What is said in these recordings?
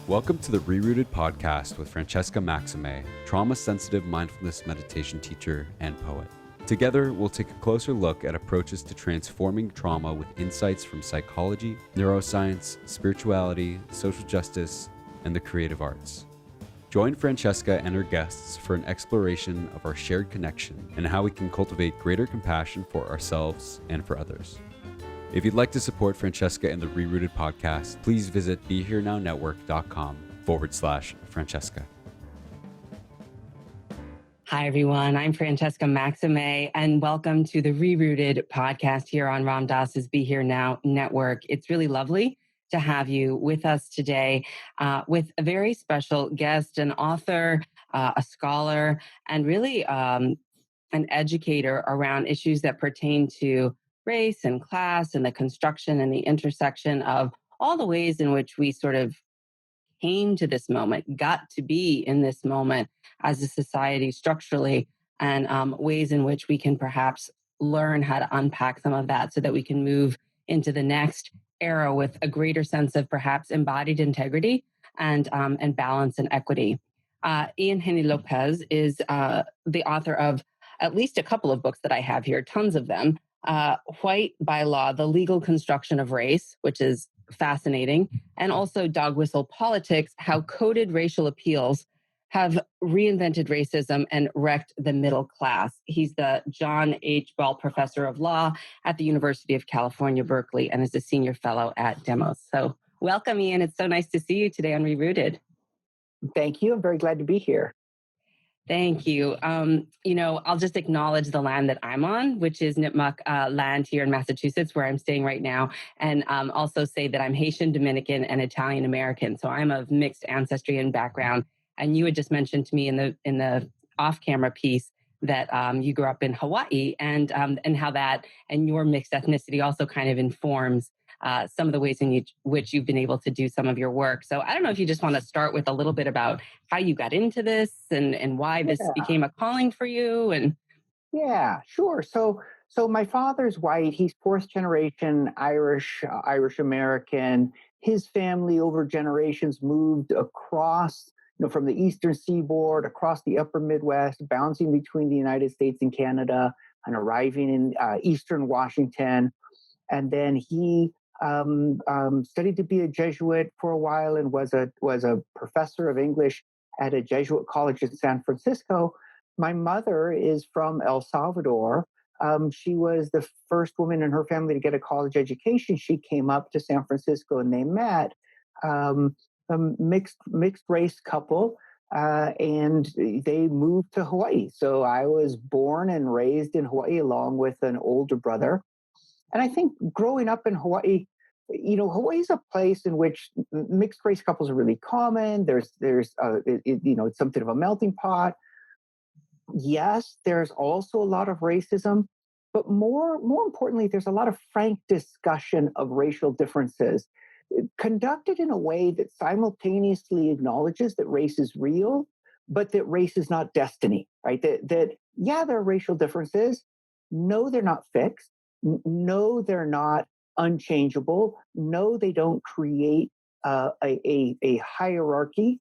Welcome to the ReRooted podcast with Francesca Maximé, trauma-sensitive mindfulness meditation teacher and poet. Together, we'll take a closer look at approaches to transforming trauma with insights from psychology, neuroscience, spirituality, social justice, and the creative arts. Join Francesca and her guests for an exploration of our shared connection and how we can cultivate greater compassion for ourselves and for others. If you'd like to support Francesca and the ReRooted podcast, please visit BeHereNowNetwork.com/Francesca. Hi, everyone. I'm Francesca Maximé, and welcome to the ReRooted podcast here on Ram Dass's Be Here Now Network. It's really lovely to have you with us today with a very special guest, an author, a scholar, and really an educator around issues that pertain to race and class and the construction and the intersection of all the ways in which we sort of came to this moment, got to be in this moment as a society structurally, and ways in which we can perhaps learn how to unpack some of that so that we can move into the next era with a greater sense of perhaps embodied integrity and balance and equity. Haney López is the author of at least a couple of books that I have here, tons of them. White by Law, The Legal Construction of Race, which is fascinating, and also Dog Whistle Politics, How Coded Racial Appeals Have Reinvented Racism and Wrecked the Middle Class. He's the John H. Ball Professor of Law at the University of California, Berkeley, and is a senior fellow at Demos. So welcome, Ian. It's so nice to see you today on ReRooted. Thank you. I'm very glad to be here. Thank you. I'll just acknowledge the land that I'm on, which is Nipmuc land here in Massachusetts, where I'm staying right now, and also say that I'm Haitian, Dominican, and Italian American. So I'm of mixed ancestry and background. And you had just mentioned to me in the off-camera piece that you grew up in Hawaii, and how that and your mixed ethnicity also kind of informs some of the ways in which you've been able to do some of your work. So I don't know if you just want to start with a little bit about how you got into this and why this became a calling for you. And yeah, sure. So my father's white. He's fourth generation Irish American. His family over generations moved across, from the eastern seaboard, across the upper Midwest, bouncing between the United States and Canada, and arriving in eastern Washington. And then he studied to be a Jesuit for a while and was a professor of English at a Jesuit college in San Francisco. My mother is from El Salvador. She was the first woman in her family to get a college education. She came up to San Francisco and they met. A mixed race couple, and they moved to Hawaii. So I was born and raised in Hawaii along with an older brother. And I think growing up in Hawaii, Hawaii is a place in which mixed race couples are really common. It's something of a melting pot. Yes, there's also a lot of racism, but more importantly, there's a lot of frank discussion of racial differences, conducted in a way that simultaneously acknowledges that race is real, but that race is not destiny, right? That there are racial differences. No, they're not fixed. No, they're not unchangeable. No, they don't create a hierarchy.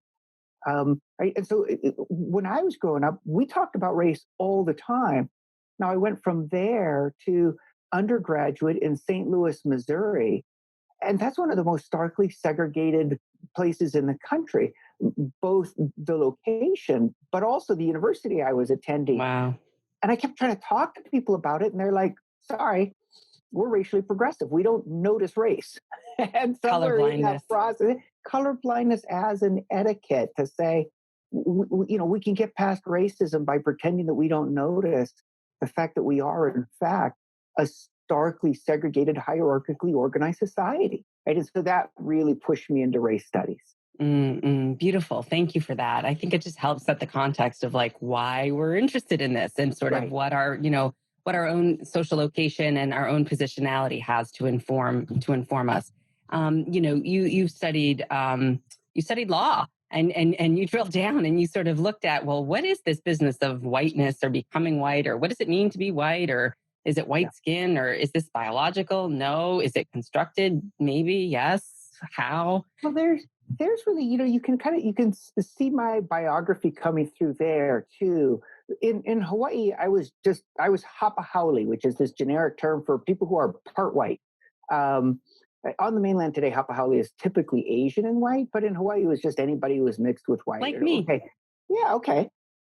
Right? And so when I was growing up, we talked about race all the time. Now, I went from there to undergraduate in St. Louis, Missouri. And that's one of the most starkly segregated places in the country, both the location, but also the university I was attending. Wow. And I kept trying to talk to people about it. And they're like, sorry, we're racially progressive. We don't notice race. And somewhere in that process, colorblindness as an etiquette to say, we can get past racism by pretending that we don't notice the fact that we are, in fact, a starkly segregated, hierarchically organized society. Right? And so that really pushed me into race studies. Beautiful. Thank you for that. I think it just helps set the context of why we're interested in this and sort of what our own social location and our own positionality has to inform us. You studied law and you drilled down and you sort of looked at, well, what is this business of whiteness or becoming white, or what does it mean to be white, or is it white skin, or is this biological? No. Is it constructed? Maybe. Yes. How? Well, there's really, you can see my biography coming through there too. In Hawaii, I was hapa haole, which is this generic term for people who are part white. Um, on the mainland today, hapa haole is typically Asian and white, but in Hawaii, it was just anybody who was mixed with white. Like me. Okay, yeah, okay.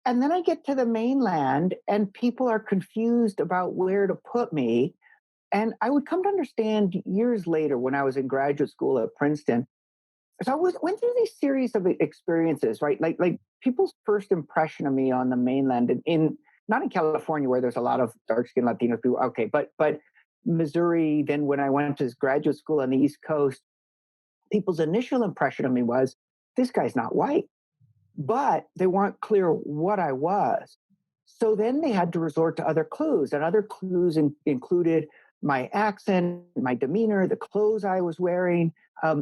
And then I get to the mainland, and people are confused about where to put me. And I would come to understand years later when I was in graduate school at Princeton. So went through these series of experiences, right? Like people's first impression of me on the mainland, in not in California where there's a lot of dark skinned Latino people. Okay, but Missouri. Then when I went to graduate school on the East Coast, people's initial impression of me was this guy's not white, but they weren't clear what I was. So then they had to resort to other clues, and other clues included my accent, my demeanor, the clothes I was wearing. I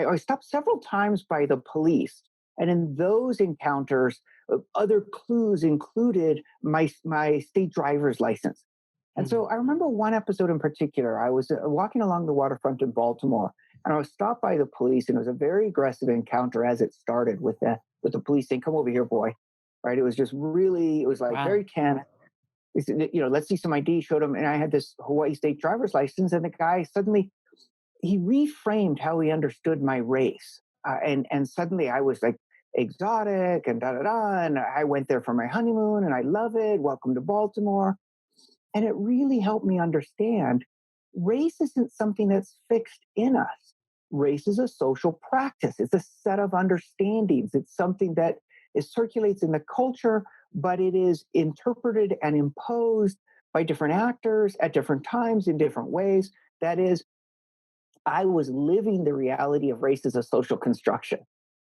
was stopped several times by the police, and in those encounters, other clues included my state driver's license. And so I remember one episode in particular. I was walking along the waterfront in Baltimore, and I was stopped by the police, and it was a very aggressive encounter as it started with the police saying, "Come over here, boy." Right? It was just really, it was like Wow. very tense. He said, let's see some ID. Showed him, and I had this Hawaii state driver's license, and the guy suddenly he reframed how he understood my race, and suddenly I was like exotic and da da da, and I went there for my honeymoon, and I love it. Welcome to Baltimore. And it really helped me understand race isn't something that's fixed in us. Race is a social practice, it's a set of understandings. It's something that circulates in the culture, but it is interpreted and imposed by different actors at different times in different ways. That is, I was living the reality of race as a social construction.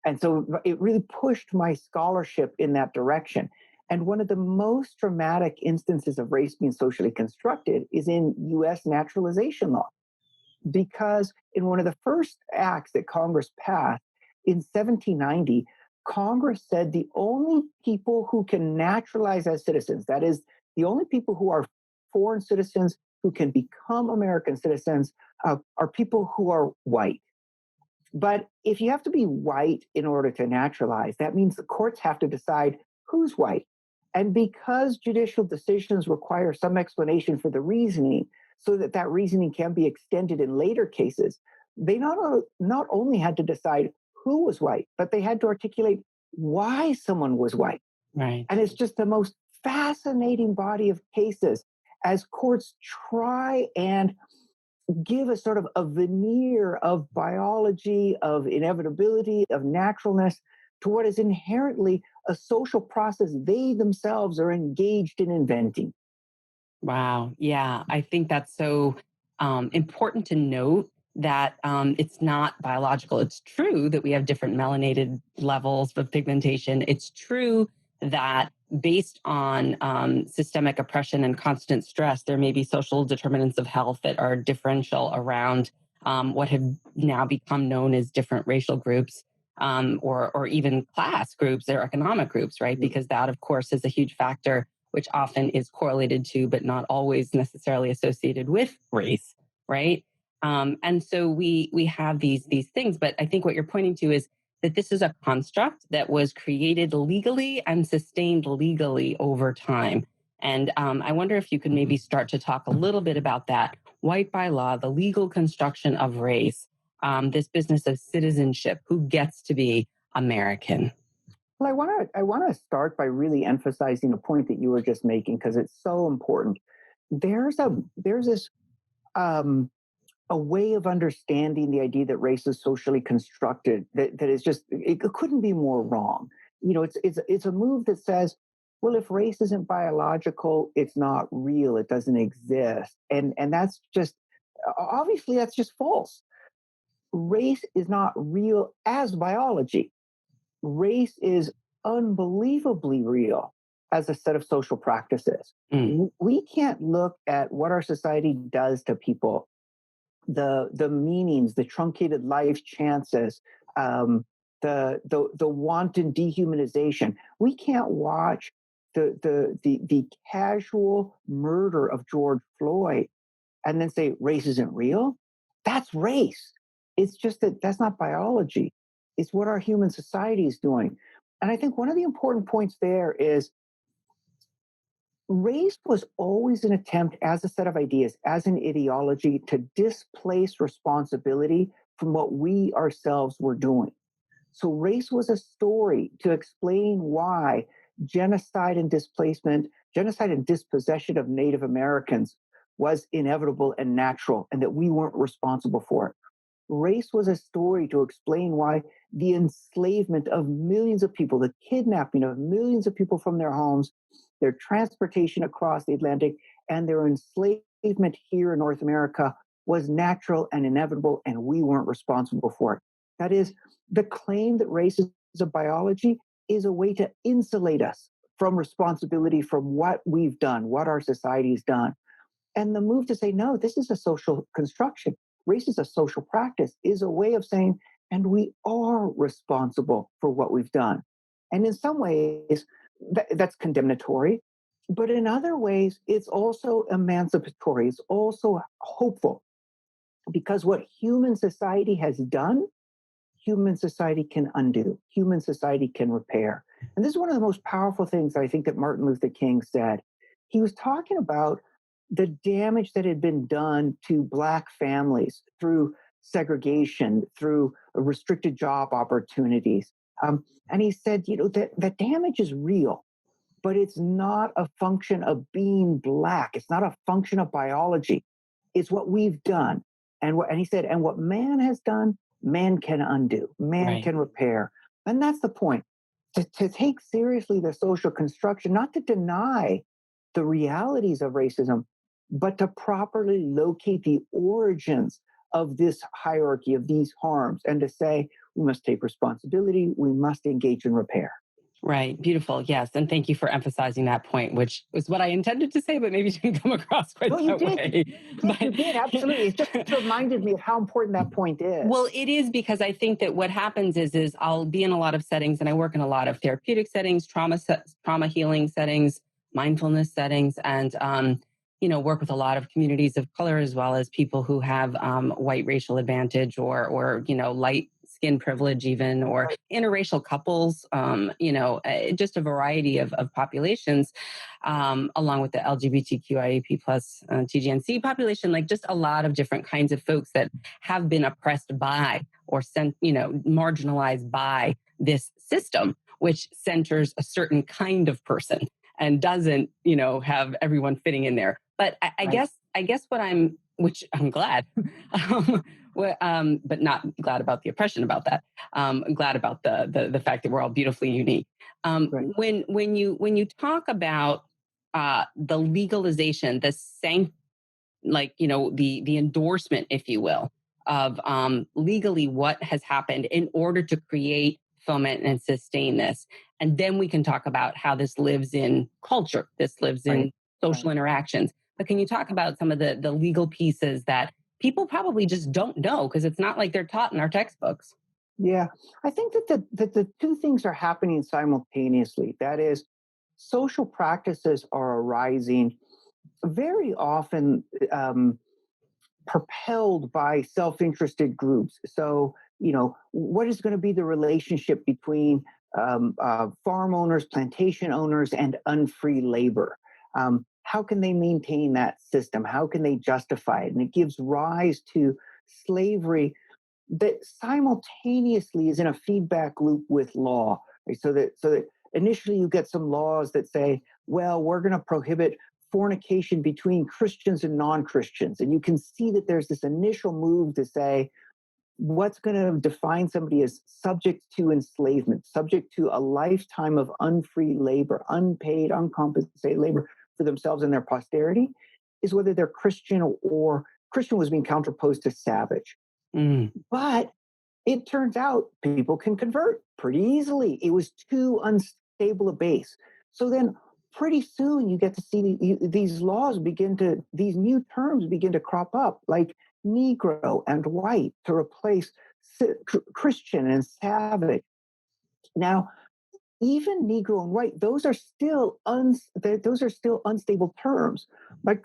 And so it really pushed my scholarship in that direction. And one of the most dramatic instances of race being socially constructed is in US naturalization law. Because in one of the first acts that Congress passed in 1790, Congress said the only people who can naturalize as citizens, that is, the only people who are foreign citizens who can become American citizens, are people who are white. But if you have to be white in order to naturalize, that means the courts have to decide who's white. And because judicial decisions require some explanation for the reasoning, so that that reasoning can be extended in later cases, they not only had to decide who was white, but they had to articulate why someone was white. Right. And it's just the most fascinating body of cases as courts try and give a sort of a veneer of biology, of inevitability, of naturalness to what is inherently a social process they themselves are engaged in inventing. Wow. Yeah. I think that's so important to note that it's not biological. It's true that we have different melanated levels of pigmentation. It's true that based on systemic oppression and constant stress, there may be social determinants of health that are differential around what have now become known as different racial groups. Or even class groups or economic groups, right? Because that, of course, is a huge factor which often is correlated to, but not always necessarily associated with race, right? And so we have these things, but I think what you're pointing to is that this is a construct that was created legally and sustained legally over time. And I wonder if you could maybe start to talk a little bit about that. White by law, the legal construction of race, this business of citizenship, who gets to be American. Well, I want to start by really emphasizing a point that you were just making because it's so important. There's this a way of understanding the idea that race is socially constructed that is just it couldn't be more wrong. It's a move that says, well, if race isn't biological, it's not real, it doesn't exist, and that's just obviously that's just false. Race is not real as biology. Race is unbelievably real as a set of social practices. We can't look at what our society does to people, the meanings, the truncated life chances, the wanton dehumanization. We can't watch the casual murder of George Floyd and then say race isn't real. That's race. It's just that that's not biology. It's what our human society is doing. And I think one of the important points there is race was always an attempt as a set of ideas, as an ideology, to displace responsibility from what we ourselves were doing. So race was a story to explain why genocide and displacement, genocide and dispossession of Native Americans was inevitable and natural, and that we weren't responsible for it. Race was a story to explain why the enslavement of millions of people, the kidnapping of millions of people from their homes, their transportation across the Atlantic, and their enslavement here in North America was natural and inevitable, and we weren't responsible for it. That is, the claim that race is a biology is a way to insulate us from responsibility from what we've done, what our society's done. And the move to say, no, this is a social construction. Race is a social practice, is a way of saying, and we are responsible for what we've done. And in some ways, that's condemnatory. But in other ways, it's also emancipatory. It's also hopeful. Because what human society has done, human society can undo, human society can repair. And this is one of the most powerful things I think that Martin Luther King said. He was talking about the damage that had been done to Black families through segregation, through restricted job opportunities. And he said, that damage is real, but it's not a function of being Black. It's not a function of biology. It's what we've done. And he said, and what man has done, man can undo, man can repair. And that's the point. To take seriously the social construction, not to deny the realities of racism, but to properly locate the origins of this hierarchy, of these harms, and to say, we must take responsibility, we must engage in repair. Right. Beautiful. Yes. And thank you for emphasizing that point, which was what I intended to say, but maybe didn't come across quite that way. You did. Absolutely. It just reminded me of how important that point is. Well, it is, because I think that what happens is I'll be in a lot of settings, and I work in a lot of therapeutic settings, trauma healing settings, mindfulness settings, and, work with a lot of communities of color, as well as people who have white racial advantage or light skin privilege even, or interracial couples, just a variety of populations, along with the LGBTQIAP plus TGNC population, like just a lot of different kinds of folks that have been oppressed by or marginalized by this system, which centers a certain kind of person and doesn't, have everyone fitting in there. But I guess which I'm glad, but not glad about the oppression about that. I'm glad about the fact that we're all beautifully unique. When you talk about the legalization, the endorsement, if you will, of legally what has happened in order to create, foment, and sustain this. And then we can talk about how this lives in culture, this lives in social interactions. But can you talk about some of the legal pieces that people probably just don't know, because it's not like they're taught in our textbooks? Yeah, I think that the two things are happening simultaneously. That is, social practices are arising very often propelled by self-interested groups. So, what is going to be the relationship between farm owners, plantation owners, and unfree labor? How can they maintain that system? How can they justify it? And it gives rise to slavery that simultaneously is in a feedback loop with law. Right? So that initially you get some laws that say, well, we're going to prohibit fornication between Christians and non-Christians. And you can see that there's this initial move to say, what's going to define somebody as subject to enslavement, subject to a lifetime of unfree labor, unpaid, uncompensated labor for themselves and their posterity, is whether they're Christian, or Christian was being counterposed to savage. But it turns out people can convert pretty easily. It was too unstable a base. So then pretty soon you get to see these new terms begin to crop up, like Negro and white, to replace Christian and savage. Now, even Negro and white, those are still unstable terms,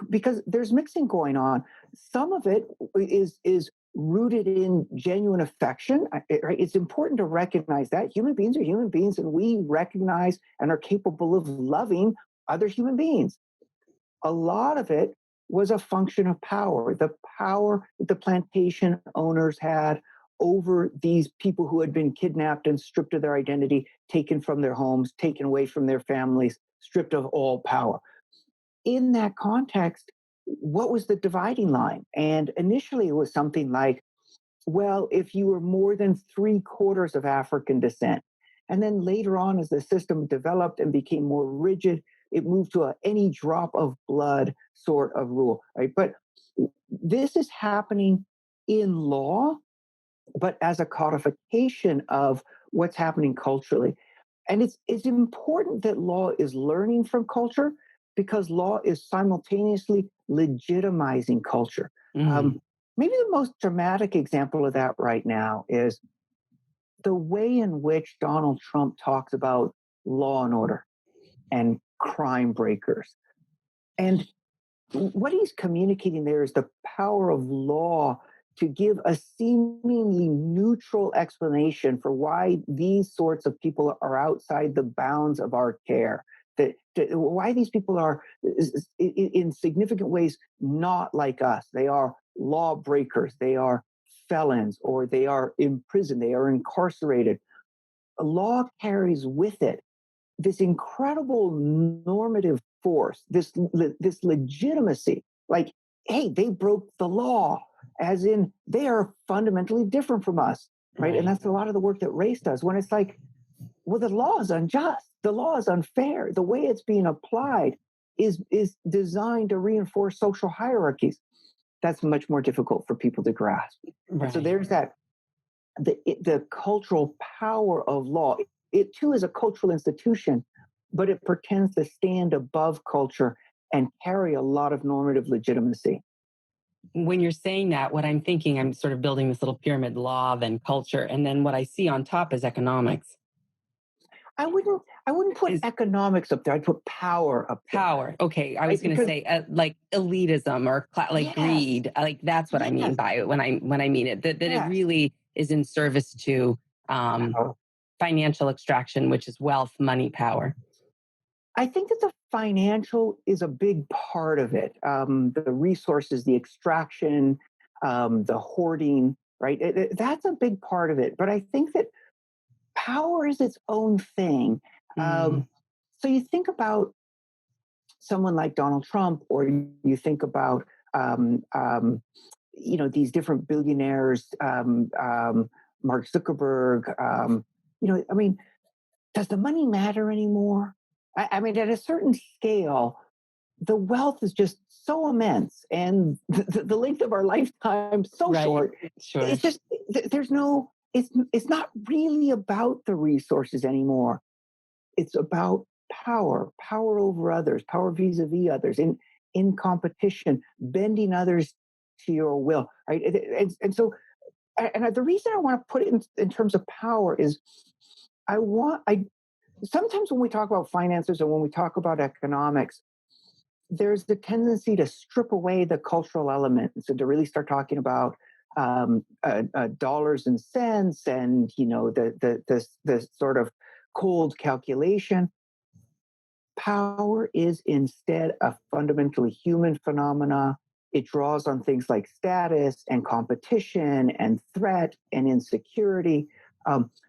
because there's mixing going on. Some of it is rooted in genuine affection. Right? It's important to recognize that human beings are human beings, and we recognize and are capable of loving other human beings. A lot of it was a function of power, the power that the plantation owners had over these people who had been kidnapped and stripped of their identity, taken from their homes, taken away from their families, stripped of all power. In that context, what was the dividing line? And initially it was something like, well, if you were more than 3/4 of African descent. And then later on, as the system developed and became more rigid, it moved to a any drop of blood sort of rule, right? But this is happening in law, but as a codification of what's happening culturally. And it's important that law is learning from culture because law is simultaneously legitimizing culture. Mm. Maybe the most dramatic example of that right now is the way in which Donald Trump talks about law and order and crime breakers. And what he's communicating there is the power of law to give a seemingly neutral explanation for why these sorts of people are outside the bounds of our care. Why these people are, in significant ways, not like us. They are law breakers, they are felons, or they are imprisoned, they are incarcerated. A law carries with it this incredible normative force, this legitimacy. Like, hey, they broke the law, as in they are fundamentally different from us, right? And that's a lot of the work that race does. When it's like, well, the law is unjust, the law is unfair, the way it's being applied is designed to reinforce social hierarchies. That's much more difficult for people to grasp. Right. So there's that the cultural power of law. It too is a cultural institution, but it pretends to stand above culture and carry a lot of normative legitimacy. When you're saying that, what I'm thinking, I'm sort of building this little pyramid: law, then culture, and then what I see on top is economics. I wouldn't put economics up there. I'd put power up there. Power. Okay, I was going to say like elitism or like greed. Like that's what I mean by it when I mean it. That it really is in service to financial extraction, which is wealth, money, power. I think that the financial is a big part of it. The resources, the extraction, the hoarding, right? That's a big part of it. But I think that power is its own thing. So you think about someone like Donald Trump, or you think about these different billionaires, Mark Zuckerberg. I mean, does the money matter anymore? I mean, at a certain scale, the wealth is just so immense, and the length of our lifetime so short. Sure. It's just there's no. It's not really about the resources anymore. It's about power over others, power vis-a-vis others, in competition, bending others to your will, right? And so, the reason I want to put it in terms of power is, sometimes when we talk about finances or when we talk about economics, there's the tendency to strip away the cultural elements and to really start talking about dollars and cents and the sort of cold calculation. Power is instead a fundamentally human phenomena. It draws on things like status and competition and threat and insecurity.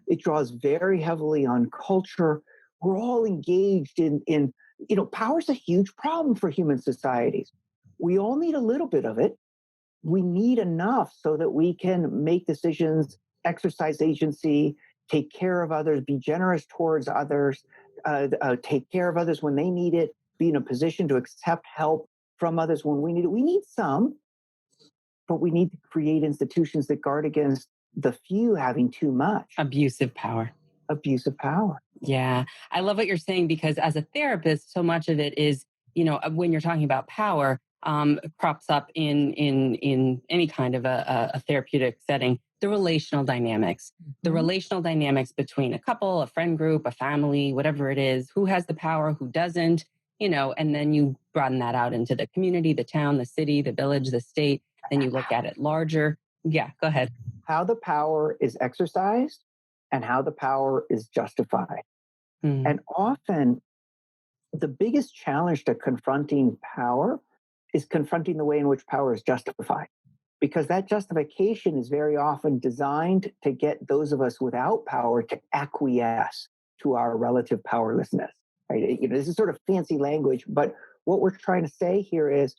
It draws very heavily on culture. We're all engaged in power is a huge problem for human societies. We all need a little bit of it. We need enough so that we can make decisions, exercise agency, take care of others, be generous towards others, take care of others when they need it, be in a position to accept help from others when we need it. We need some, but we need to create institutions that guard against the few having too much. Abusive power. Yeah. I love what you're saying, because as a therapist, so much of it is, when you're talking about power, crops up in any kind of a therapeutic setting, the relational dynamics, between a couple, a friend group, a family, whatever it is, who has the power, who doesn't, and then you broaden that out into the community, the town, the city, the village, the state. Then you look at it larger. Yeah, go ahead. How the power is exercised and how the power is justified. Mm. And often the biggest challenge to confronting power is confronting the way in which power is justified, because that justification is very often designed to get those of us without power to acquiesce to our relative powerlessness. Right? This is sort of fancy language, but what we're trying to say here is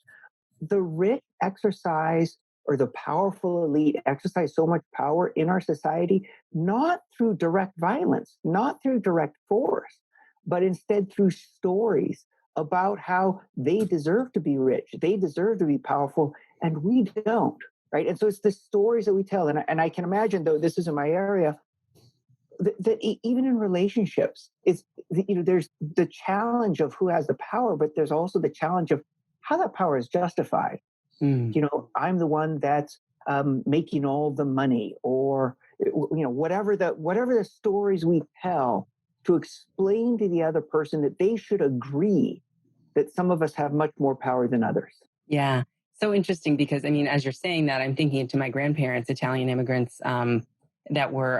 the rich exercise or the powerful elite exercise so much power in our society, not through direct violence, not through direct force, but instead through stories about how they deserve to be rich, they deserve to be powerful, and we don't. Right. And so it's the stories that we tell. And I can imagine, though this isn't my area, that even in relationships, there's the challenge of who has the power, but there's also the challenge of how that power is justified. Mm. I'm the one that's making all the money, or whatever the stories we tell to explain to the other person that they should agree that some of us have much more power than others. Yeah. So interesting because, I mean, as you're saying that, I'm thinking to my grandparents, Italian immigrants that were,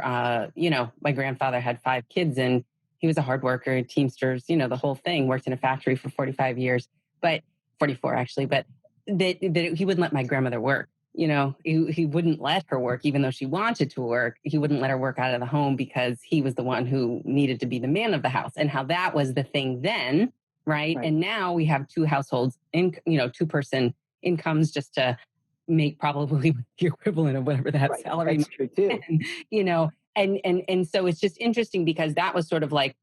my grandfather had 5 kids and he was a hard worker, Teamsters, the whole thing, worked in a factory for 45 years, but 44 actually, but that he wouldn't let my grandmother work. He wouldn't let her work, even though she wanted to work. He wouldn't let her work out of the home because he was the one who needed to be the man of the house, and how that was the thing then. Right. And now we have 2 households, 2-person incomes just to make probably the equivalent of whatever that salary. That's true too. And so it's just interesting because that was sort of like,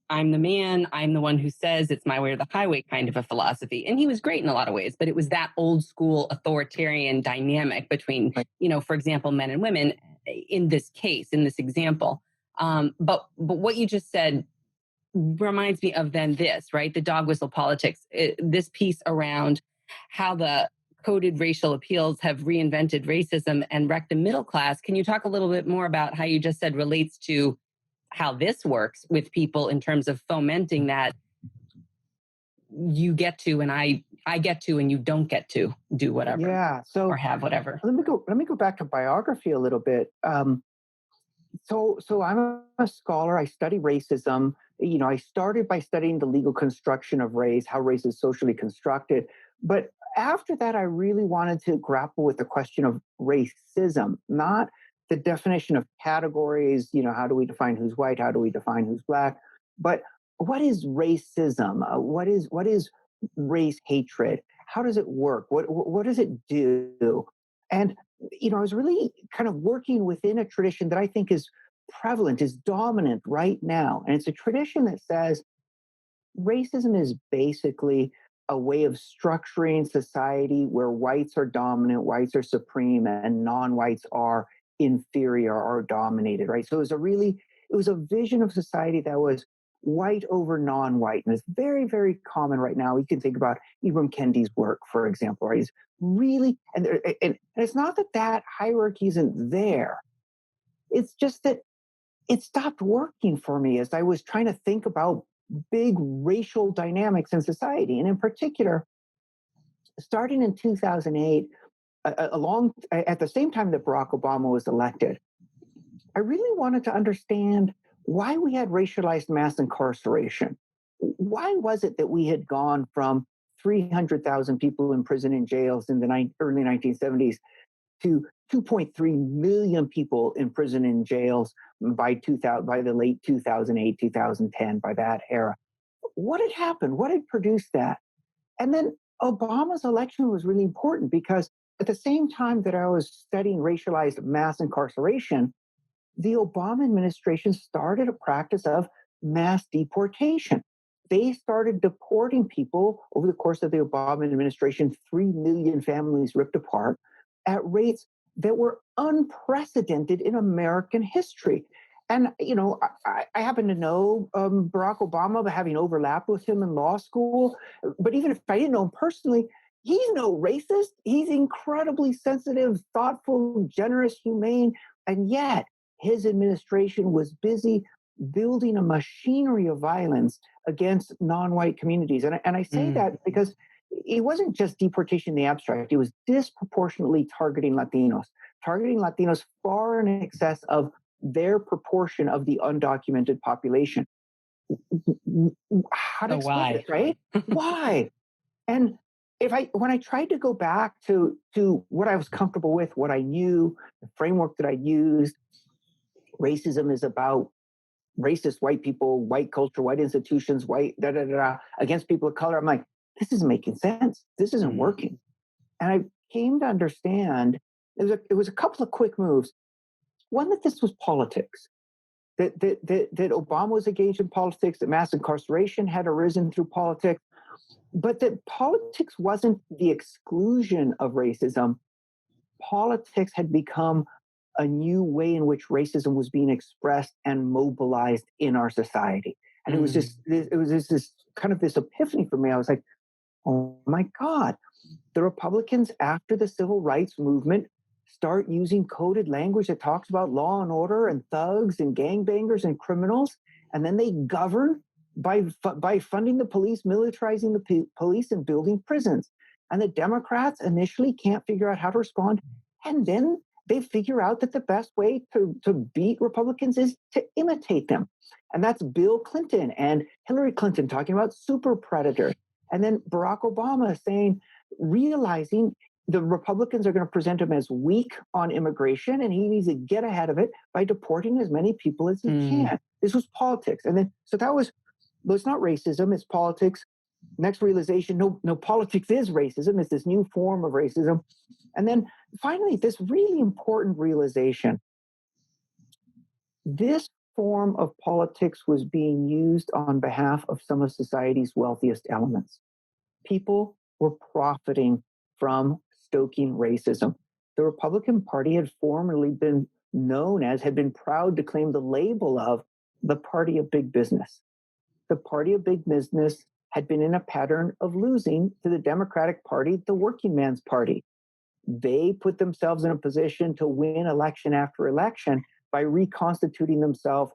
I'm the man, I'm the one who says it's my way or the highway kind of a philosophy. And he was great in a lot of ways, but it was that old school authoritarian dynamic between, for example, men and women in this case, in this example. But what you just said reminds me of then this, right? The dog whistle politics, this piece around how the coded racial appeals have reinvented racism and wrecked the middle class. Can you talk a little bit more about how you just said relates to how this works with people in terms of fomenting that you get to and I get to and you don't get to do whatever. Yeah. So or have whatever. Let me go back to biography a little bit. So I'm a scholar. I study racism. I started by studying the legal construction of race, how race is socially constructed. But after that, I really wanted to grapple with the question of racism, not the definition of categories. How do we define who's white? How do we define who's black? But what is racism? What is race hatred? How does it work? What does it do? And I was really kind of working within a tradition that I think is prevalent, is dominant right now. And it's a tradition that says racism is basically a way of structuring society where whites are dominant, whites are supreme, and non-whites are inferior or dominated, right? So it was a vision of society that was white over non-white. And it's very, very common right now. You can think about Ibram Kendi's work, for example, right? It's really, and it's not that hierarchy isn't there. It's just that it stopped working for me as I was trying to think about big racial dynamics in society. And in particular, starting in 2008, at the same time that Barack Obama was elected, I really wanted to understand why we had racialized mass incarceration. Why was it that we had gone from 300,000 people in prison and jails in the early 1970s to 2.3 million people in prison and jails by the late 2008, 2010, by that era? What had happened? What had produced that? And then Obama's election was really important because at the same time that I was studying racialized mass incarceration, the Obama administration started a practice of mass deportation. They started deporting people over the course of the Obama administration, 3 million families ripped apart at rates that were unprecedented in American history. And, I happen to know Barack Obama, having overlapped with him in law school. But even if I didn't know him personally, he's no racist. He's incredibly sensitive, thoughtful, generous, humane. And yet his administration was busy building a machinery of violence against non-white communities. And I say that because it wasn't just deportation in the abstract. It was disproportionately targeting Latinos. targeting Latinos far in excess of their proportion of the undocumented population. How to explain this, right? Why? And when I tried to go back to what I was comfortable with, what I knew, the framework that I used, racism is about racist white people, white culture, white institutions, white against people of color. I'm like, this isn't making sense. This isn't working. And I came to understand it was a couple of quick moves. One, that this was politics. That Obama was engaged in politics, that mass incarceration had arisen through politics, but that politics wasn't the exclusion of racism. Politics had become a new way in which racism was being expressed and mobilized in our society. And it was this kind of this epiphany for me. I was like, oh my God, the Republicans after the civil rights movement start using coded language that talks about law and order and thugs and gangbangers and criminals. And then they govern by funding the police, militarizing the police, and building prisons. And the Democrats initially can't figure out how to respond. And then they figure out that the best way to beat Republicans is to imitate them. And that's Bill Clinton and Hillary Clinton talking about super predators. And then Barack Obama realizing the Republicans are going to present him as weak on immigration, and he needs to get ahead of it by deporting as many people as he can. This was politics. And then, so that was, well, it's not racism, it's politics. Next realization, no, politics is racism. It's this new form of racism. And then finally, this really important realization. This form of politics was being used on behalf of some of society's wealthiest elements. People were profiting from stoking racism. The Republican Party had formerly been known as, had been proud to claim the label of the party of big business. The party of big business had been in a pattern of losing to the Democratic Party, the working man's party. They put themselves in a position to win election after election by reconstituting themselves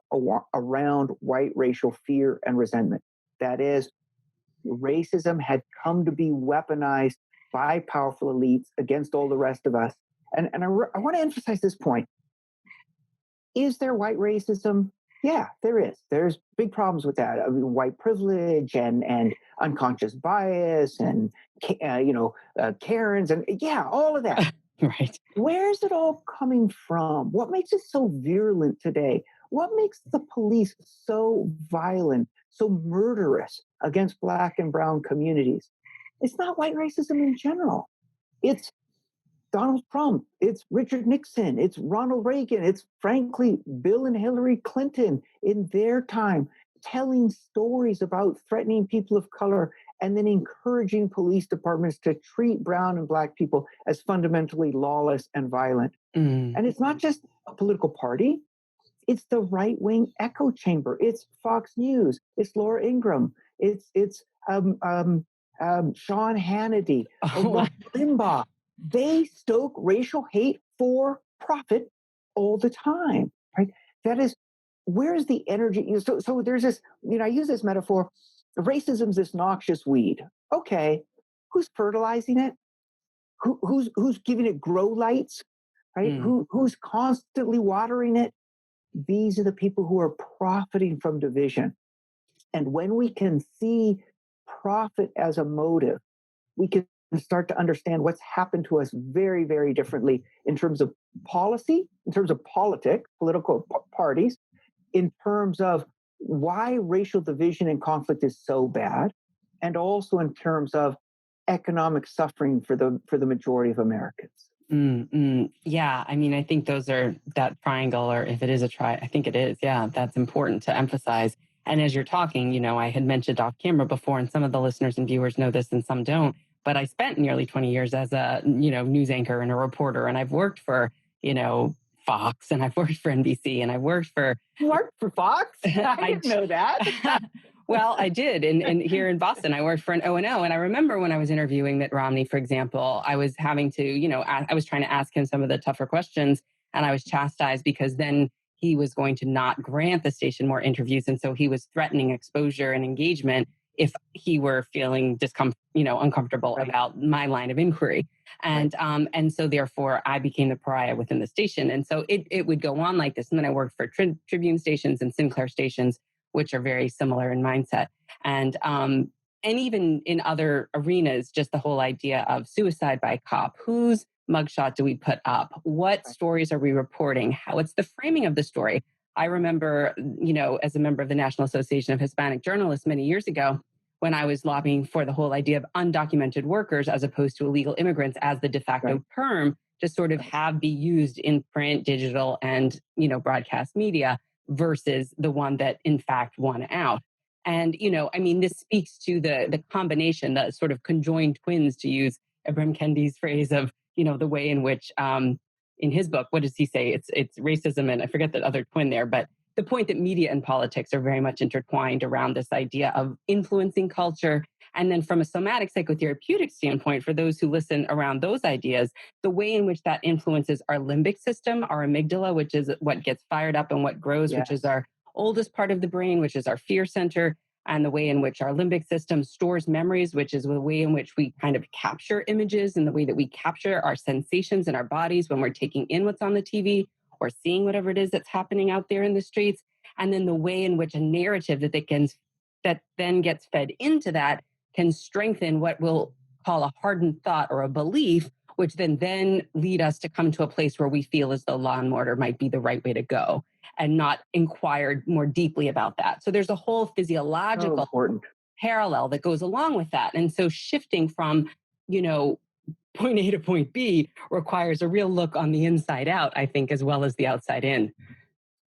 around white racial fear and resentment. That is, racism had come to be weaponized by powerful elites against all the rest of us. And I want to emphasize this point. Is there white racism? Yeah, there is. There's big problems with that. I mean, white privilege and unconscious bias and, Karens and all of that. Right. Where's it all coming from? What makes it so virulent today? What makes the police so violent, so murderous against Black and brown communities? It's not white racism in general. It's Donald Trump, it's Richard Nixon, it's Ronald Reagan, it's frankly Bill and Hillary Clinton in their time telling stories about threatening people of color and then encouraging police departments to treat brown and Black people as fundamentally lawless and violent. And it's not just a political party. It's the right-wing echo chamber. It's Fox News. It's Laura Ingraham. It's Sean Hannity, Rush Limbaugh. They stoke racial hate for profit all the time, right? That is, where's the energy? So there's this, I use this metaphor, racism's this noxious weed. Okay, who's fertilizing it? Who's giving it grow lights, right? Who's constantly watering it? These are the people who are profiting from division. And when we can see profit as a motive, we can start to understand what's happened to us very, very differently in terms of policy, in terms of politics, political parties, in terms of why racial division and conflict is so bad, and also in terms of economic suffering for the majority of Americans. Yeah, I mean, I think those are that triangle, or if it is I think it is. Yeah, that's important to emphasize. And as you're talking, I had mentioned off camera before, and some of the listeners and viewers know this and some don't, but I spent nearly 20 years as a, news anchor and a reporter, and I've worked for, Fox, and I've worked for NBC, and I've worked for... You worked for Fox? I didn't know that. Well, I did. And here in Boston, I worked for an O&O. And I remember when I was interviewing Mitt Romney, for example, I was having to, I was trying to ask him some of the tougher questions, and I was chastised because then he was going to not grant the station more interviews. And so he was threatening exposure and engagement if he were feeling uncomfortable about my line of inquiry. And so therefore I became the pariah within the station. And so it would go on like this. And then I worked for Tribune stations and Sinclair stations, which are very similar in mindset. And even in other arenas, just the whole idea of suicide by cop. Whose mugshot do we put up? What stories are we reporting? How it's the framing of the story. I remember, as a member of the National Association of Hispanic Journalists many years ago, when I was lobbying for the whole idea of undocumented workers as opposed to illegal immigrants as the de facto term to sort of be used in print, digital, and, broadcast media versus the one that in fact won out. And, this speaks to the combination, the sort of conjoined twins, to use Ibram Kendi's phrase of, the way in which, in his book, what does he say? It's racism, and I forget the other twin there, but the point that media and politics are very much intertwined around this idea of influencing culture. And then from a somatic psychotherapeutic standpoint, for those who listen around those ideas, the way in which that influences our limbic system, our amygdala, which is what gets fired up and what grows, which is our oldest part of the brain, which is our fear center, and the way in which our limbic system stores memories, which is the way in which we kind of capture images and the way that we capture our sensations in our bodies when we're taking in what's on the TV or seeing whatever it is that's happening out there in the streets. And then the way in which a narrative that then gets fed into that can strengthen what we'll call a hardened thought or a belief, which then lead us to come to a place where we feel as though law and order might be the right way to go and not inquired more deeply about that. So there's a whole physiological parallel that goes along with that. And so shifting from, point A to point B requires a real look on the inside out, I think, as well as the outside in.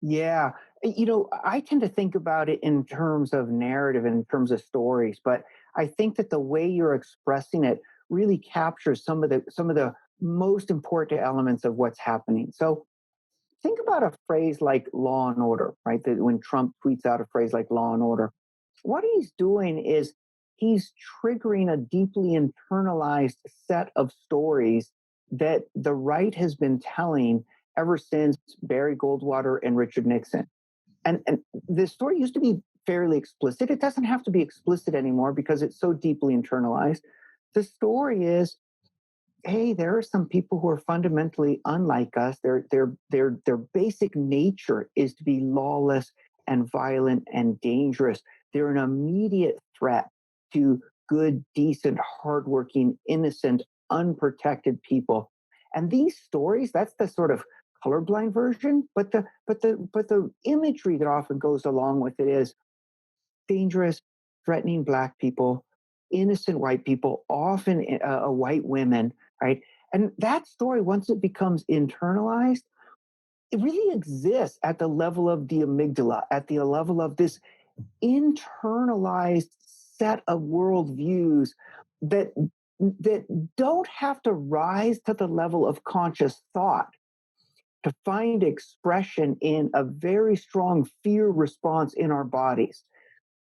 Yeah. I tend to think about it in terms of narrative and in terms of stories, but I think that the way you're expressing it really captures some of the most important elements of what's happening. So think about a phrase like law and order, right? That when Trump tweets out a phrase like law and order, what he's doing is he's triggering a deeply internalized set of stories that the right has been telling ever since Barry Goldwater and Richard Nixon. And the story used to be fairly explicit. It doesn't have to be explicit anymore because it's so deeply internalized. The story is, hey, there are some people who are fundamentally unlike us. Their basic nature is to be lawless and violent and dangerous. They're an immediate threat to good, decent, hardworking, innocent, unprotected people. And these stories, that's the sort of colorblind version, but the imagery that often goes along with it is dangerous, threatening Black people, innocent white people, often white women, right? And that story, once it becomes internalized, it really exists at the level of the amygdala, at the level of this internalized set of worldviews that don't have to rise to the level of conscious thought to find expression in a very strong fear response in our bodies.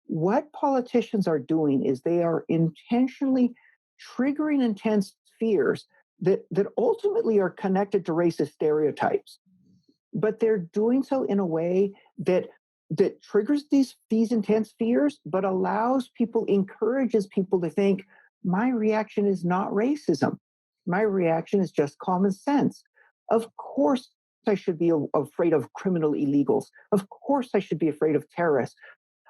What politicians are doing is they are intentionally triggering intense fears that ultimately are connected to racist stereotypes. But they're doing so in a way that triggers these intense fears, but encourages people to think, my reaction is not racism. My reaction is just common sense. Of course, I should be afraid of criminal illegals. Of course, I should be afraid of terrorists.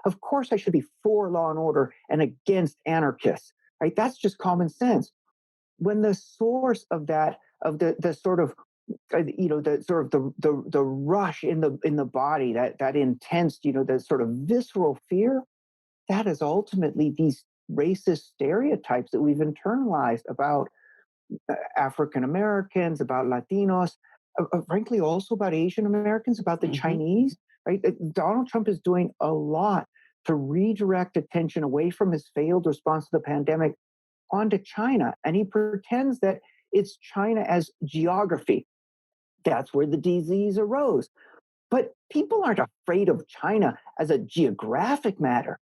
Of course, I should be for law and order and against anarchists. Right? That's just common sense. When the source of that, of the sort of, the rush in the body, that intense, the sort of visceral fear, that is ultimately these racist stereotypes that we've internalized about African Americans, about Latinos, frankly, also about Asian Americans, about the Chinese, right? Donald Trump is doing a lot to redirect attention away from his failed response to the pandemic onto China. And he pretends that it's China as geography. That's where the disease arose. But people aren't afraid of China as a geographic matter.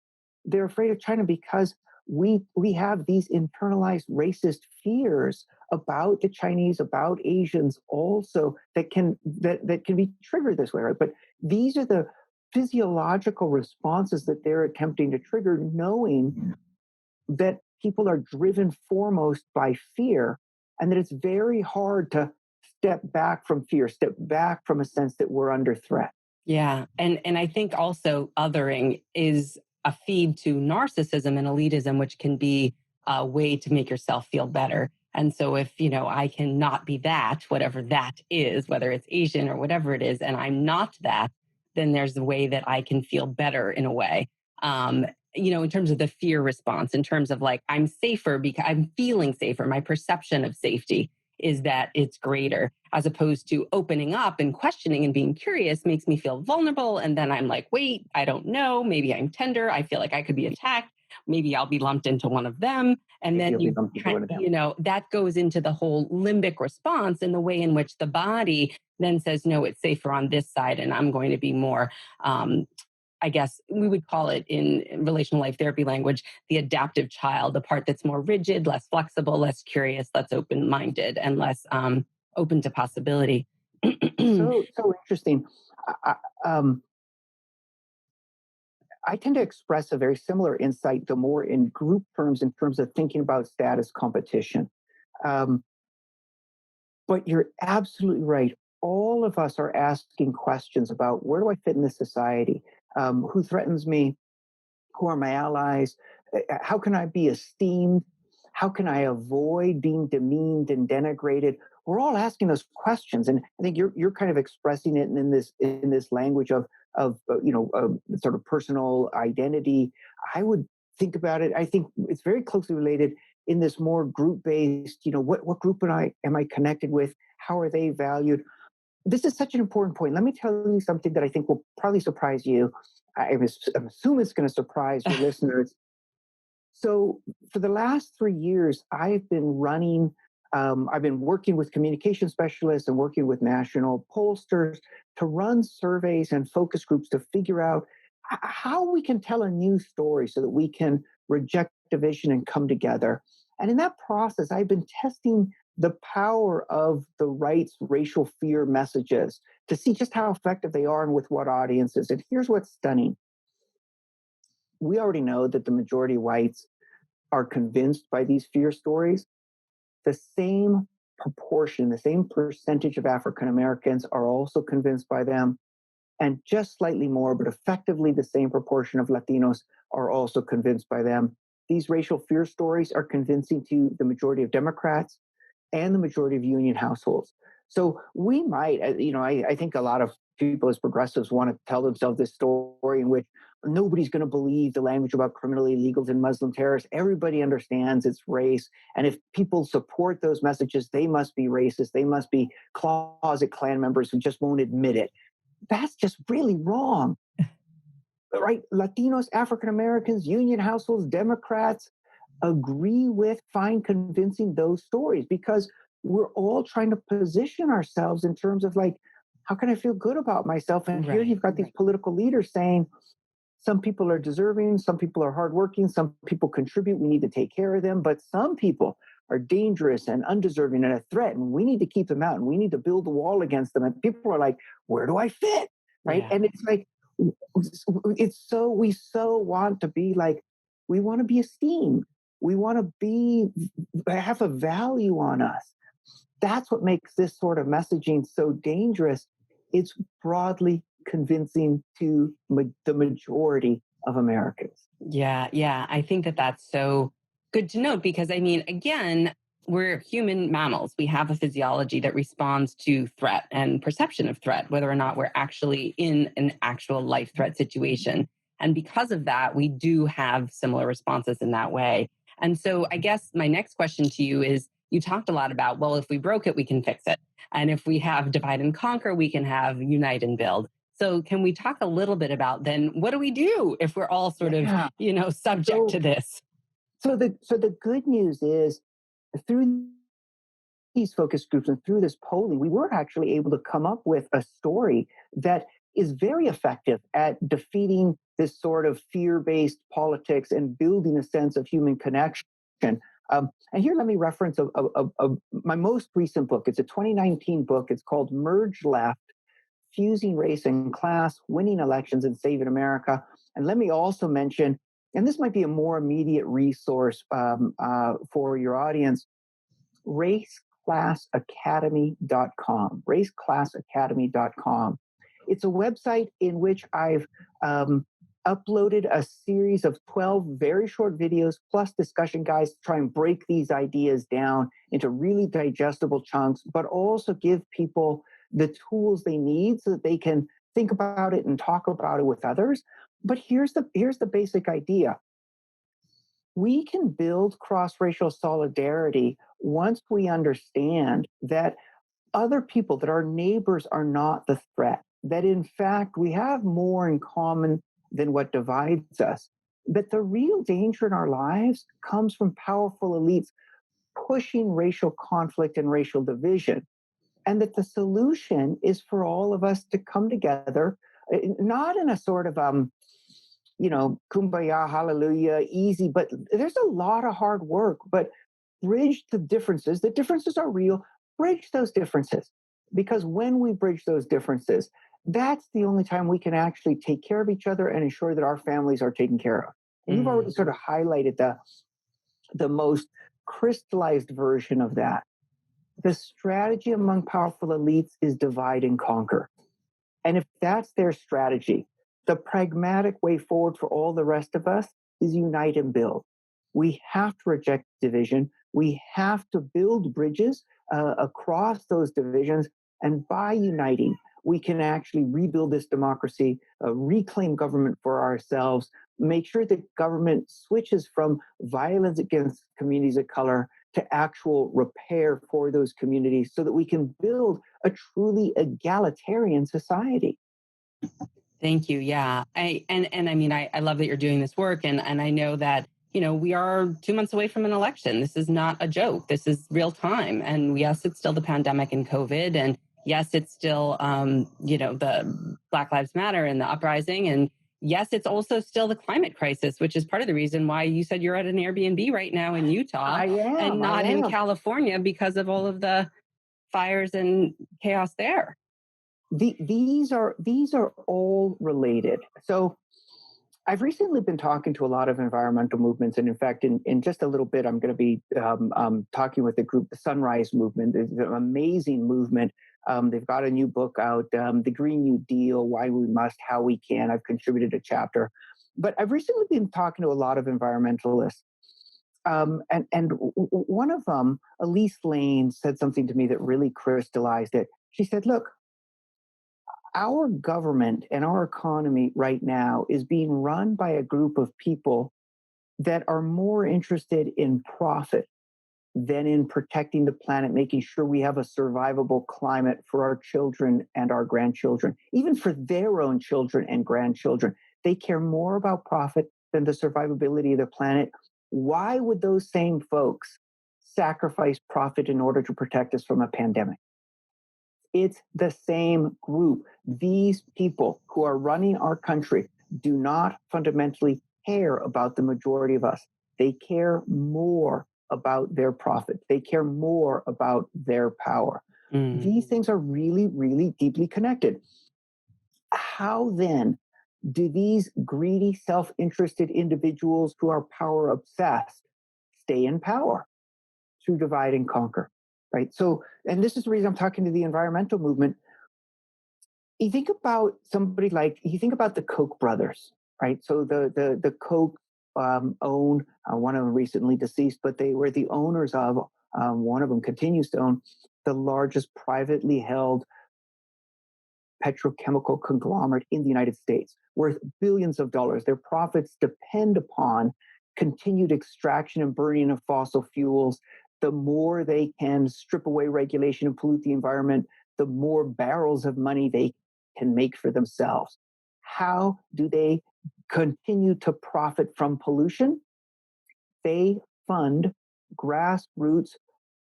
They're afraid of China because we have these internalized racist fears about the Chinese, about Asians also that can be triggered this way, right? But these are the physiological responses that they're attempting to trigger, knowing that people are driven foremost by fear, and that it's very hard to step back from fear, step back from a sense that we're under threat. Yeah. And I think also othering is a feed to narcissism and elitism, which can be a way to make yourself feel better. And so if, I cannot be that, whatever that is, whether it's Asian or whatever it is, and I'm not that, then there's a way that I can feel better in a way. In terms of the fear response, in terms of like, I'm safer because I'm feeling safer, my perception of safety is that it's greater, as opposed to opening up and questioning and being curious makes me feel vulnerable. And then I'm like, wait, I don't know. Maybe I'm tender. I feel like I could be attacked. Maybe I'll be lumped into one of them. And then that goes into the whole limbic response and the way in which the body then says, no, it's safer on this side. And I'm going to be more, I guess we would call it in relational life therapy language, the adaptive child, the part that's more rigid, less flexible, less curious, less open-minded, and less open to possibility. So interesting. I tend to express a very similar insight, though more in group terms, in terms of thinking about status competition. But you're absolutely right. All of us are asking questions about, where do I fit in this society? Who threatens me? Who are my allies? How can I be esteemed? How can I avoid being demeaned and denigrated? We're all asking those questions, and I think you're kind of expressing it in this language of sort of personal identity. I would think about it. I think it's very closely related in this more group-based. What group am I connected with? How are they valued? This is such an important point. Let me tell you something that I think will probably surprise you. I'm assuming it's going to surprise your listeners. So for the last 3 years, I've been working with communication specialists and working with national pollsters to run surveys and focus groups to figure out how we can tell a new story so that we can reject division and come together. And in that process, I've been testing the power of the right's racial fear messages to see just how effective they are and with what audiences. And here's what's stunning. We already know that the majority of whites are convinced by these fear stories. The same proportion, the same percentage of African Americans are also convinced by them. And just slightly more, but effectively the same proportion of Latinos are also convinced by them. These racial fear stories are convincing to the majority of Democrats and the majority of union households. So we might, I think a lot of people as progressives want to tell themselves this story in which nobody's going to believe the language about criminal illegals and Muslim terrorists. Everybody understands it's race. And if people support those messages, they must be racist. They must be closet Klan members who just won't admit it. That's just really wrong. Right? Latinos, African Americans, union households, Democrats find convincing those stories, because we're all trying to position ourselves in terms of like, how can I feel good about myself? And here you've got these political leaders saying, some people are deserving, some people are hardworking, some people contribute, we need to take care of them, but some people are dangerous and undeserving and a threat, and we need to keep them out, and we need to build a wall against them. And people are like, where do I fit? Right? Yeah. And it's like, we so want to be like, we want to be esteemed. We want to have a value on us. That's what makes this sort of messaging so dangerous. It's broadly convincing to the majority of Americans. Yeah. I think that's so good to note, because again, we're human mammals. We have a physiology that responds to threat and perception of threat, whether or not we're actually in an actual life threat situation. And because of that, we do have similar responses in that way. And so I guess my next question to you is, you talked a lot about, well, if we broke it, we can fix it. And if we have divide and conquer, we can have unite and build. So can we talk a little bit about then, what do we do if we're all sort of, subject to this? So the good news is, through these focus groups and through this polling, we were actually able to come up with a story that is very effective at defeating this sort of fear-based politics and building a sense of human connection. And here, let me reference my most recent book. It's a 2019 book. It's called Merge Left: fusing race and class, winning elections, and saving America. And let me also mention, and this might be a more immediate resource for your audience, raceclassacademy.com. Raceclassacademy.com. It's a website in which I've uploaded a series of 12 very short videos plus discussion guides to try and break these ideas down into really digestible chunks, but also give people the tools they need so that they can think about it and talk about it with others. But here's the basic idea. We can build cross-racial solidarity once we understand that other people, that our neighbors are not the threat, that in fact we have more in common than what divides us, that the real danger in our lives comes from powerful elites pushing racial conflict and racial division, and that the solution is for all of us to come together, not in a sort of kumbaya, hallelujah, easy, but there's a lot of hard work, but bridge the differences. The differences are real. Bridge those differences. Because when we bridge those differences, that's the only time we can actually take care of each other and ensure that our families are taken care of. You've already sort of highlighted the most crystallized version of that. The strategy among powerful elites is divide and conquer. And if that's their strategy, the pragmatic way forward for all the rest of us is unite and build. We have to reject division. We have to build bridges across those divisions. And by uniting, we can actually rebuild this democracy, reclaim government for ourselves, make sure that government switches from violence against communities of color to actual repair for those communities so that we can build a truly egalitarian society. Thank you. Yeah. I mean, I love that you're doing this work. And I know that, we are 2 months away from an election. This is not a joke. This is real time. And yes, it's still the pandemic and COVID. And yes, it's still, the Black Lives Matter and the uprising. And yes, it's also still the climate crisis, which is part of the reason why you said you're at an Airbnb right now in Utah and not in California because of all of the fires and chaos there. These are all related. So I've recently been talking to a lot of environmental movements, and in fact, in just a little bit, I'm going to be talking with the group, the Sunrise Movement. It's an amazing movement. They've got a new book out, The Green New Deal, Why We Must, How We Can. I've contributed a chapter. But I've recently been talking to a lot of environmentalists. And one of them, Elise Lane, said something to me that really crystallized it. She said, look, our government and our economy right now is being run by a group of people that are more interested in profit than in protecting the planet, making sure we have a survivable climate for our children and our grandchildren, even for their own children and grandchildren. They care more about profit than the survivability of the planet. Why would those same folks sacrifice profit in order to protect us from a pandemic? It's the same group. These people who are running our country do not fundamentally care about the majority of us. They care more about their profit. They care more about their power. These things are really, really deeply connected. How then do these greedy, self-interested individuals who are power obsessed stay in power? Through divide and conquer. Right. So, and this is the reason I'm talking to the environmental movement. You think about the Koch brothers, right? So the Koch own, one of them recently deceased, but they were the owners of, one of them continues to own the largest privately held petrochemical conglomerate in the United States, worth billions of dollars. Their profits depend upon continued extraction and burning of fossil fuels. The more they can strip away regulation and pollute the environment, the more barrels of money they can make for themselves. How do they continue to profit from pollution? They fund grassroots,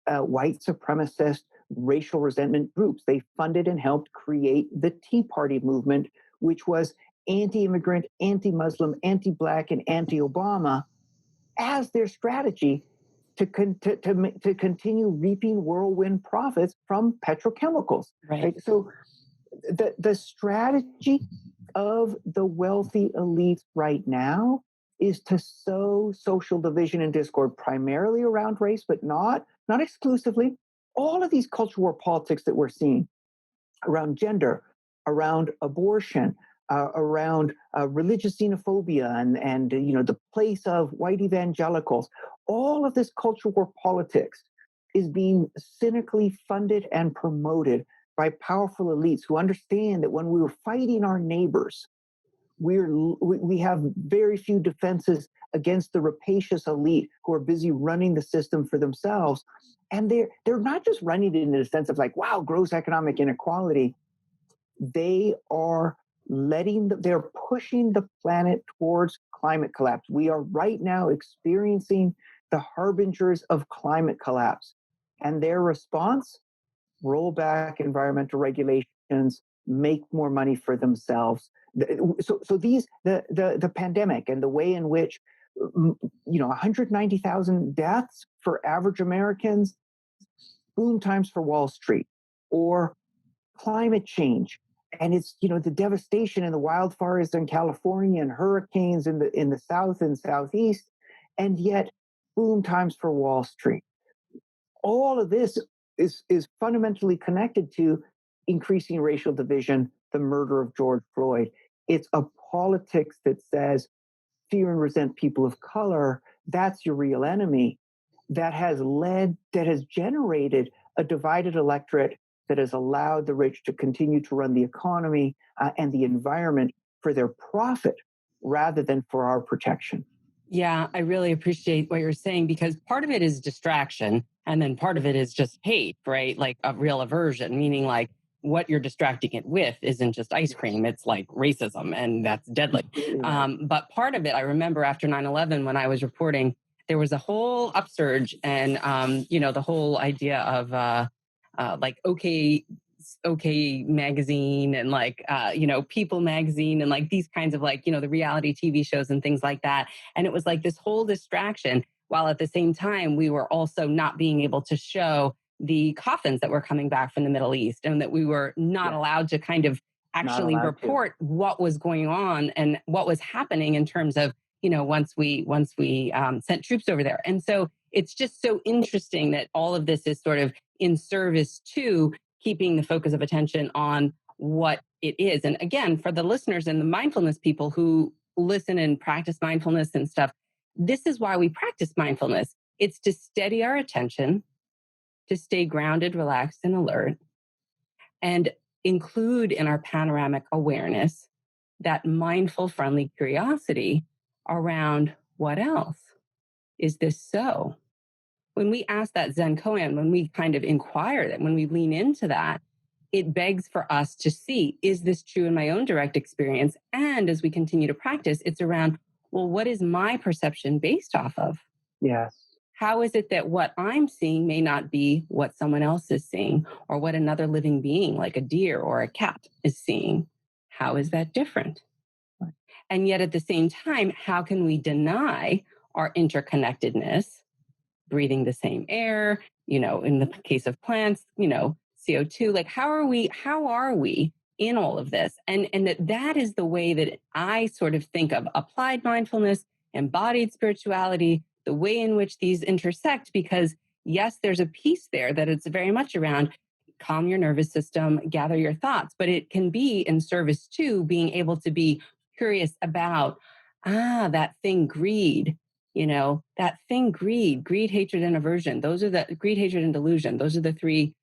white supremacist, racial resentment groups. They funded and helped create the Tea Party movement, which was anti-immigrant, anti-Muslim, anti-Black, and anti-Obama as their strategy to continue reaping whirlwind profits from petrochemicals. Right. So the strategy of the wealthy elites right now is to sow social division and discord, primarily around race, but not exclusively. All of these culture war politics that we're seeing around gender, around abortion, around religious xenophobia, and the place of white evangelicals, all of this culture war politics is being cynically funded and promoted by powerful elites who understand that when we were fighting our neighbors, we have very few defenses against the rapacious elite who are busy running the system for themselves. And they're not just running it in the sense of like, wow, gross economic inequality. They are they're pushing the planet towards climate collapse. We are right now experiencing the harbingers of climate collapse. And their response: roll back environmental regulations, make more money for themselves. So the pandemic and the way in which 190,000 deaths for average Americans, boom times for Wall Street, or climate change. And it's the devastation and the wildfires in California and hurricanes in the south and southeast, and yet boom times for Wall Street. All of this is fundamentally connected to increasing racial division, the murder of George Floyd. It's a politics that says fear and resent people of color. That's your real enemy. That has generated a divided electorate that has allowed the rich to continue to run the economy and the environment for their profit rather than for our protection. Yeah, I really appreciate what you're saying, because part of it is distraction and then part of it is just hate, right? Like a real aversion, meaning like what you're distracting it with isn't just ice cream, it's like racism, and that's deadly. But part of it, I remember after 9/11 when I was reporting, there was a whole upsurge and, the whole idea of like OK magazine and like, People magazine and like these kinds of like, the reality TV shows and things like that. And it was like this whole distraction, while at the same time, we were also not being able to show the coffins that were coming back from the Middle East, and that we were not allowed to kind of actually report what was going on and what was happening in terms of, once we sent troops over there. And so it's just so interesting that all of this is sort of in service to keeping the focus of attention on what it is. And again, for the listeners and the mindfulness people who listen and practice mindfulness and stuff, this is why we practice mindfulness. It's to steady our attention, to stay grounded, relaxed, and alert, and include in our panoramic awareness that mindful, friendly curiosity around what else? Is this so? When we ask that Zen koan, when we kind of inquire that, when we lean into that, it begs for us to see, is this true in my own direct experience? And as we continue to practice, it's around, well, what is my perception based off of? Yes. How is it that what I'm seeing may not be what someone else is seeing, or what another living being like a deer or a cat is seeing? How is that different? And yet at the same time, how can we deny our interconnectedness, breathing the same air, in the case of plants, CO2, like how are we in all of this? And that is the way that I sort of think of applied mindfulness, embodied spirituality, the way in which these intersect, because yes, there's a piece there that it's very much around calm your nervous system, gather your thoughts, but it can be in service to being able to be curious about, that thing, greed, greed, hatred, and aversion. Those are the greed, hatred, and delusion. Those are the three,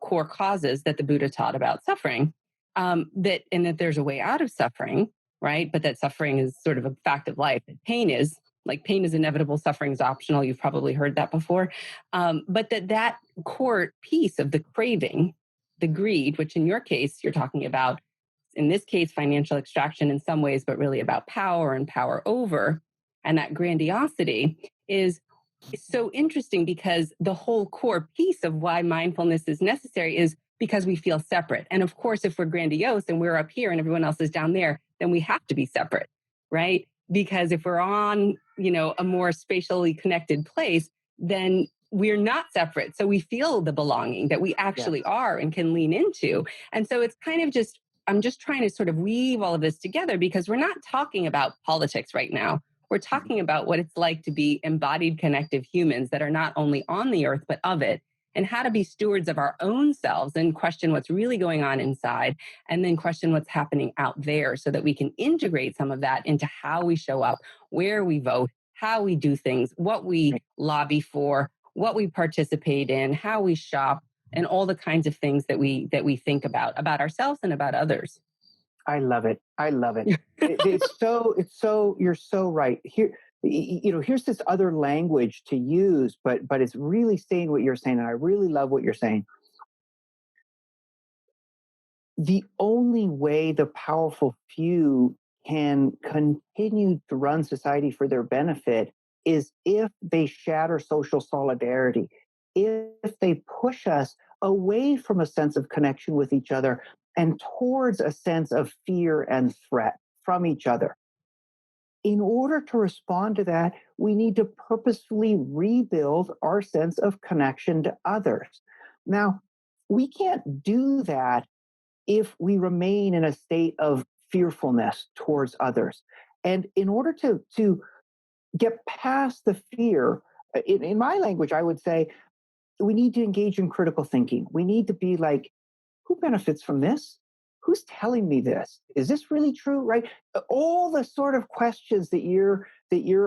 core causes that the Buddha taught about suffering, that there's a way out of suffering, right? But that suffering is sort of a fact of life. Pain is inevitable, suffering is optional. You've probably heard that before. But that core piece of the craving, the greed, which in your case, you're talking about, in this case, financial extraction in some ways, but really about power and power over. And that grandiosity is so interesting, because the whole core piece of why mindfulness is necessary is because we feel separate. And of course, if we're grandiose and we're up here and everyone else is down there, then we have to be separate, right? Because if we're on, a more spatially connected place, then we're not separate. So we feel the belonging that we actually are and can lean into. And so it's kind of just, I'm just trying to sort of weave all of this together, because we're not talking about politics right now. We're talking about what it's like to be embodied, connective humans that are not only on the earth, but of it, and how to be stewards of our own selves and question what's really going on inside, and then question what's happening out there, so that we can integrate some of that into how we show up, where we vote, how we do things, what we lobby for, what we participate in, how we shop, and all the kinds of things that we think about ourselves and about others. I love it. I love it. It's so, you're so right. Here, here's this other language to use, but it's really saying what you're saying. And I really love what you're saying. The only way the powerful few can continue to run society for their benefit is if they shatter social solidarity, if they push us away from a sense of connection with each other and towards a sense of fear and threat from each other. In order to respond to that, we need to purposefully rebuild our sense of connection to others. Now, we can't do that if we remain in a state of fearfulness towards others. And in order to get past the fear, in my language, I would say we need to engage in critical thinking. We need to be like, who benefits from this? Who's telling me this? Is this really true? Right? All the sort of questions that you're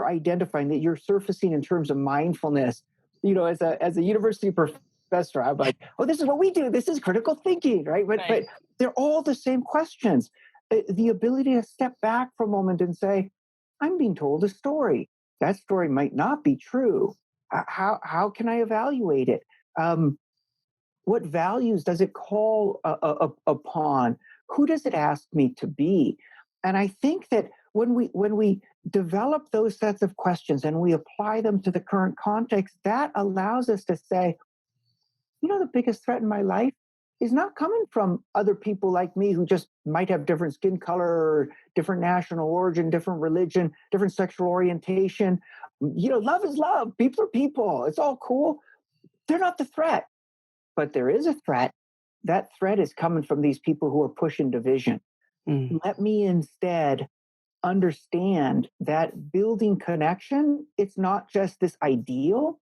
identifying, that you're surfacing in terms of mindfulness. As a university professor, I'm like, oh, this is what we do. This is critical thinking, right? But they're all the same questions. The ability to step back for a moment and say, I'm being told a story. That story might not be true. How can I evaluate it? What values does it call upon? Who does it ask me to be? And I think that when we develop those sets of questions and we apply them to the current context, that allows us to say, the biggest threat in my life is not coming from other people like me who just might have different skin color, or different national origin, different religion, different sexual orientation. Love is love. People are people. It's all cool. They're not the threat. But there is a threat. That threat is coming from these people who are pushing division. Let me instead understand that building connection, it's not just this ideal.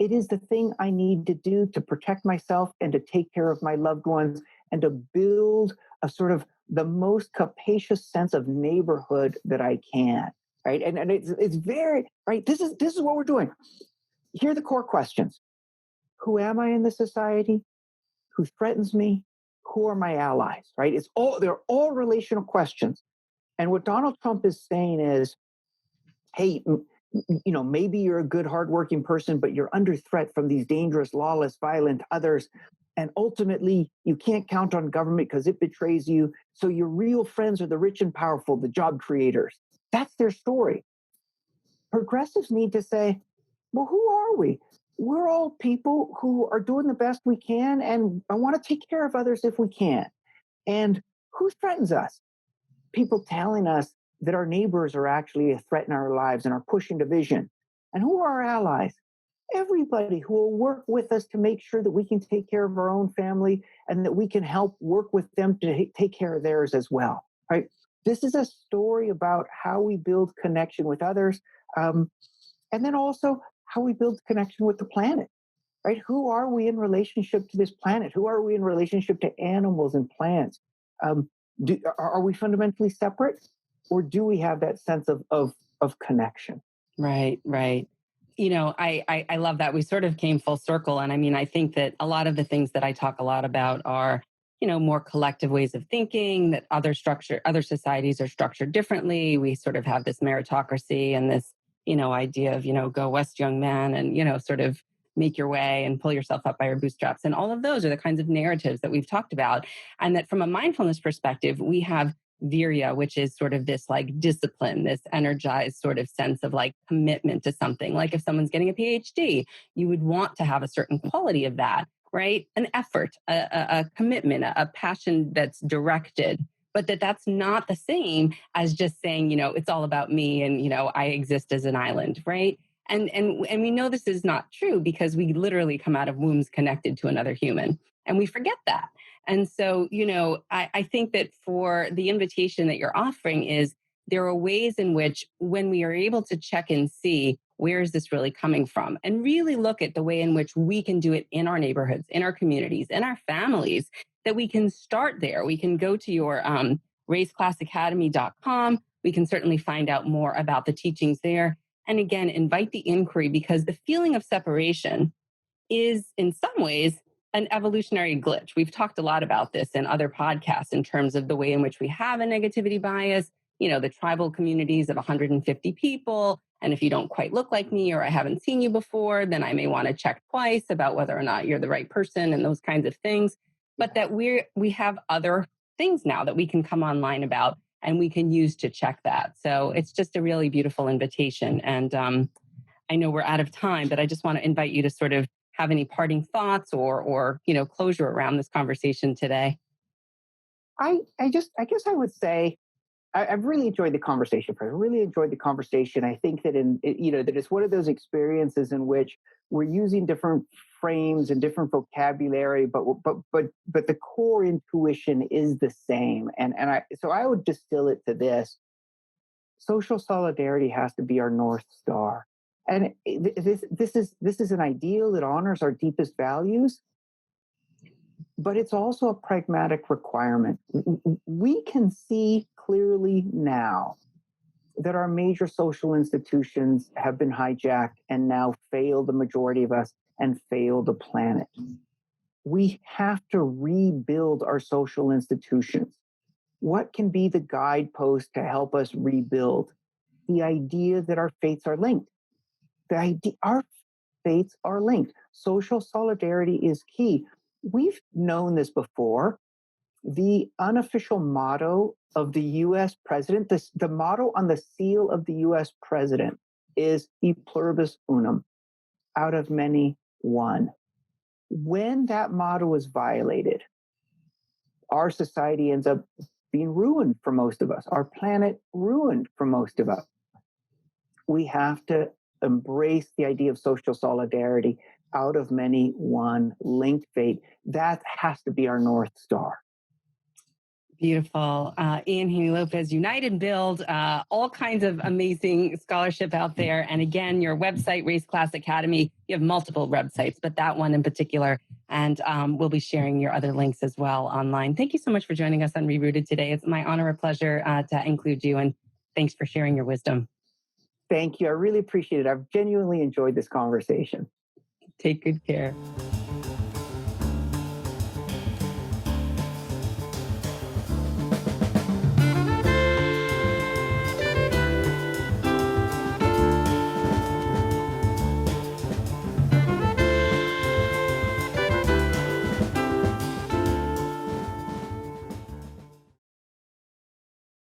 It is the thing I need to do to protect myself and to take care of my loved ones and to build a sort of the most capacious sense of neighborhood that I can. Right. And it's very right. This is what we're doing. Here are the core questions. Who am I in the society? Who threatens me? Who are my allies? Right? They're all relational questions. And what Donald Trump is saying is, hey, maybe you're a good, hardworking person, but you're under threat from these dangerous, lawless, violent others. And ultimately, you can't count on government because it betrays you. So your real friends are the rich and powerful, the job creators. That's their story. Progressives need to say, well, who are we? We're all people who are doing the best we can, and I want to take care of others if we can. And who threatens us? People telling us that our neighbors are actually a threat in our lives and are pushing division. And who are our allies? Everybody who will work with us to make sure that we can take care of our own family and that we can help work with them to take care of theirs as well. Right? This is a story about how we build connection with others, and then also how we build connection with the planet. Right? Who are we in relationship to this planet? Who are we in relationship to animals and plants? Are we fundamentally separate, or do we have that sense of connection? Right. I love that. We sort of came full circle. And I mean, I think that a lot of the things that I talk a lot about are, more collective ways of thinking, that other societies are structured differently. We sort of have this meritocracy and this, idea of, go west, young man, and, sort of make your way and pull yourself up by your bootstraps. And all of those are the kinds of narratives that we've talked about. And that from a mindfulness perspective, we have virya, which is sort of this like discipline, this energized sort of sense of like commitment to something. Like if someone's getting a PhD, you would want to have a certain quality of that, right? An effort, a commitment, a passion that's directed, but that's not the same as just saying, it's all about me and, I exist as an island, right? And we know this is not true because we literally come out of wombs connected to another human, and we forget that. And so, I think that for the invitation that you're offering is there are ways in which when we are able to check and see where is this really coming from and really look at the way in which we can do it in our neighborhoods, in our communities, in our families, that we can start there. We can go to your raceclassacademy.com. We can certainly find out more about the teachings there. And again, invite the inquiry, because the feeling of separation is in some ways an evolutionary glitch. We've talked a lot about this in other podcasts in terms of the way in which we have a negativity bias, the tribal communities of 150 people. And if you don't quite look like me, or I haven't seen you before, then I may want to check twice about whether or not you're the right person and those kinds of things. But that we have other things now that we can come online about and we can use to check that. So it's just a really beautiful invitation. And I know we're out of time, but I just want to invite you to sort of have any parting thoughts or closure around this conversation today. I guess I would say I've really enjoyed the conversation. I really enjoyed the conversation. I think that that it's one of those experiences in which we're using different frames and different vocabulary, but the core intuition is the same. And I would distill it to this: social solidarity has to be our North Star. And this is an ideal that honors our deepest values, but it's also a pragmatic requirement. We can see clearly now that our major social institutions have been hijacked and now fail the majority of us and fail the planet. We have to rebuild our social institutions. What can be the guidepost to help us rebuild? The idea that our fates are linked. Our fates are linked. Social solidarity is key. We've known this before. The unofficial motto of the U.S. president, the motto on the seal of the U.S. president is e pluribus unum, out of many, one. When that motto is violated, our society ends up being ruined for most of us, our planet ruined for most of us. We have to embrace the idea of social solidarity, out of many, one, linked fate. That has to be our North Star. Beautiful. Ian Haney López, Unite and Build, all kinds of amazing scholarship out there. And again, your website, Race Class Academy, you have multiple websites, but that one in particular. And we'll be sharing your other links as well online. Thank you so much for joining us on ReRooted today. It's my honor and pleasure to include you. And thanks for sharing your wisdom. Thank you. I really appreciate it. I've genuinely enjoyed this conversation. Take good care.